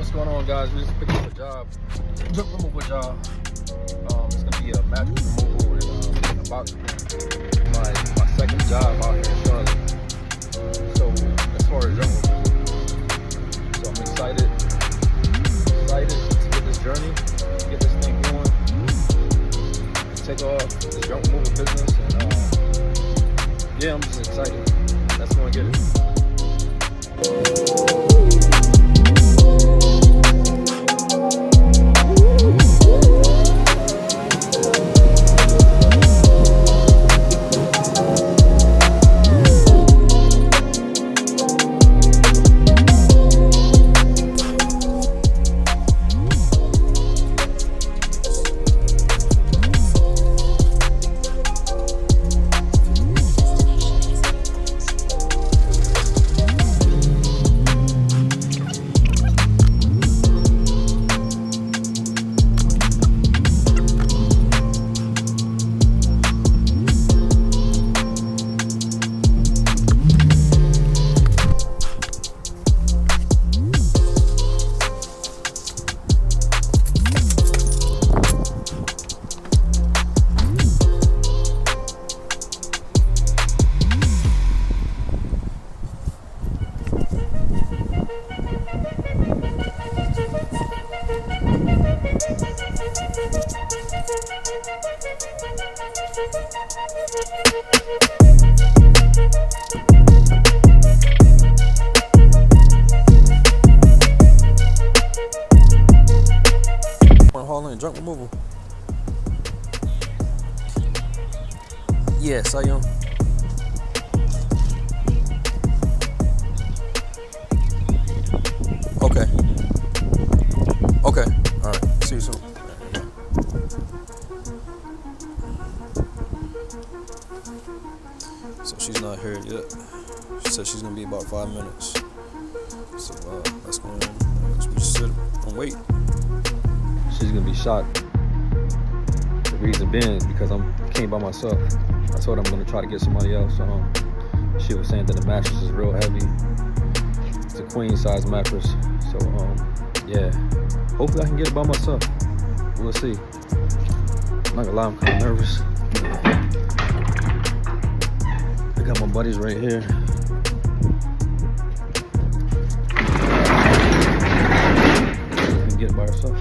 What's going on, guys? We just picked up a job, junk removal job. It's gonna be a mattress removal and a box spring. My second job out here in Charlotte. So as far as junk removal, so I'm excited to get this journey, to get this thing going, and take off this junk removal business. And yeah, I'm just excited. Let's go and get it. Hauling junk removal. Yes, I am. Okay. All right. See you soon. So she's not here yet. She said she's gonna be about 5 minutes. So let's go in. We just sit and wait. She's gonna be shocked. The reason being is because I came by myself. I told her I'm gonna try to get somebody else. She was saying that the mattress is real heavy. It's a queen size mattress. So yeah. Hopefully I can get it by myself. We'll see. I'm not gonna lie, I'm kinda nervous. I got my buddies right here. She can get it by herself.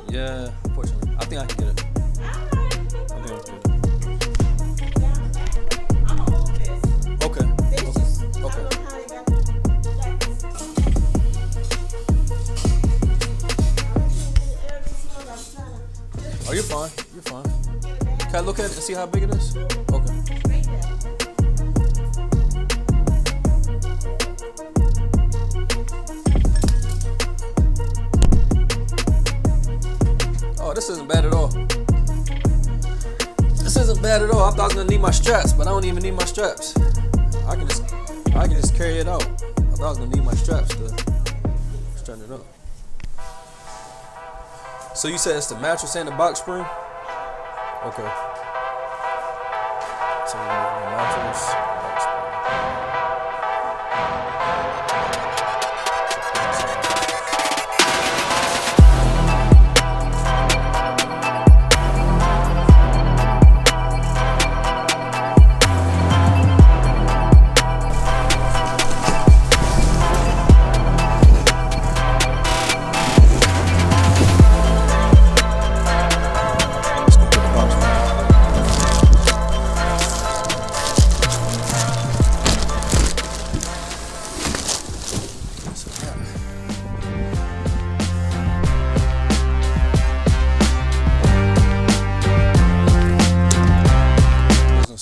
Yeah, unfortunately. I think I can get it. Okay. Oh, you're fine. Can I look at it and see how big it is? Okay. Oh, this isn't bad at all. I thought I was gonna need my straps, but I don't even need my straps. I can just carry it out. I thought I was gonna need my straps to straighten it up. So you said it's the mattress and the box spring? Okay. So we're moving the mattress, box spring.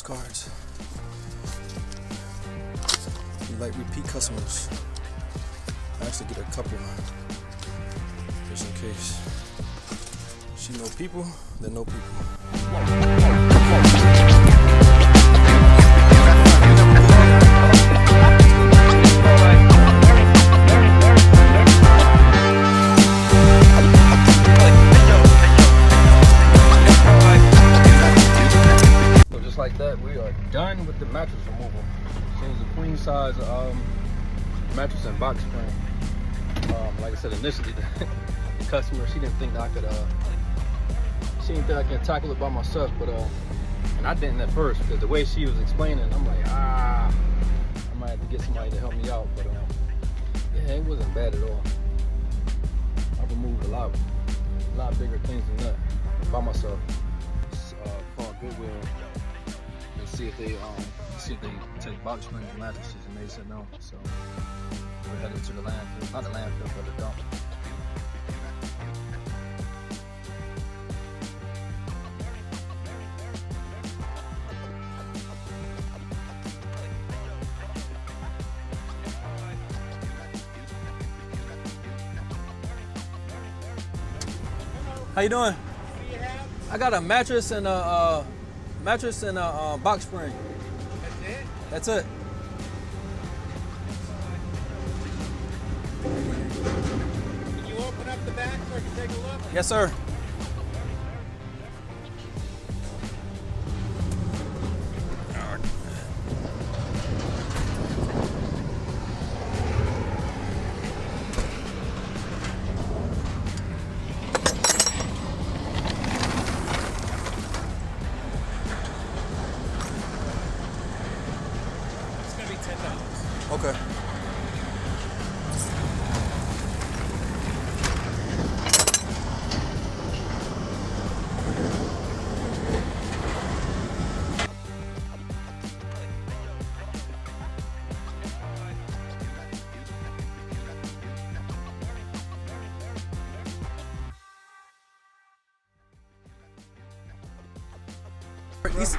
Cards. You like repeat customers. I actually get a couple just in case. She know people, they know people. king size mattress and box spring. Like I said initially, the customer, she didn't think that I could. She didn't think I could tackle it by myself, but and I didn't at first because the way she was explaining, I'm like, I might have to get somebody to help me out. But yeah, it wasn't bad at all. I removed a lot bigger things than that by myself. Called Goodwill and see if they take box springs and mattresses, and they said no. So we're headed to the landfill, not the landfill, but the dump. How you doing? I got a mattress and a box spring. That's it? That's it. Can you open up the back so I can take a look? Yes, sir. Okay.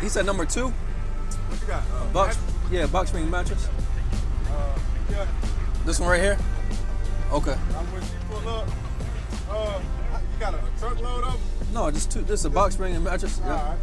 He said number 2. What you got? Box, yeah, box spring mattress. Yeah. This one right here. Okay. When she pull up, you got a truckload of them? No, just two. This is a box spring and mattress. Yeah. All right.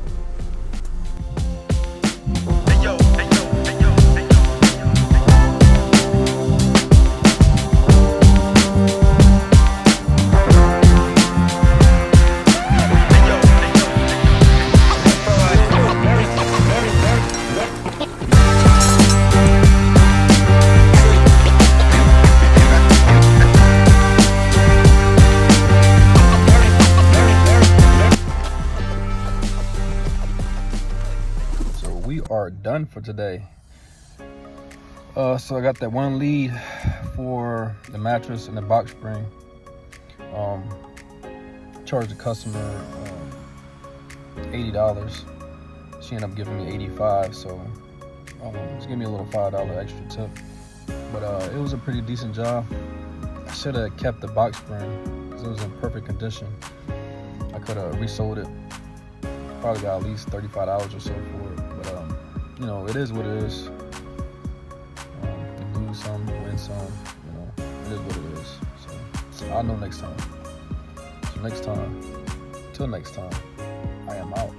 We are done for today. So I got that one lead for the mattress and the box spring. Charged the customer $80. She ended up giving me $85, so just give me a little $5 extra tip. But it was a pretty decent job. I should have kept the box spring because it was in perfect condition. I could have resold it. Probably got at least $35 or so for it. But you know, it is what it is. You lose some, win some. You know, it is what it is. So I'll know next time. So till next time, I am out.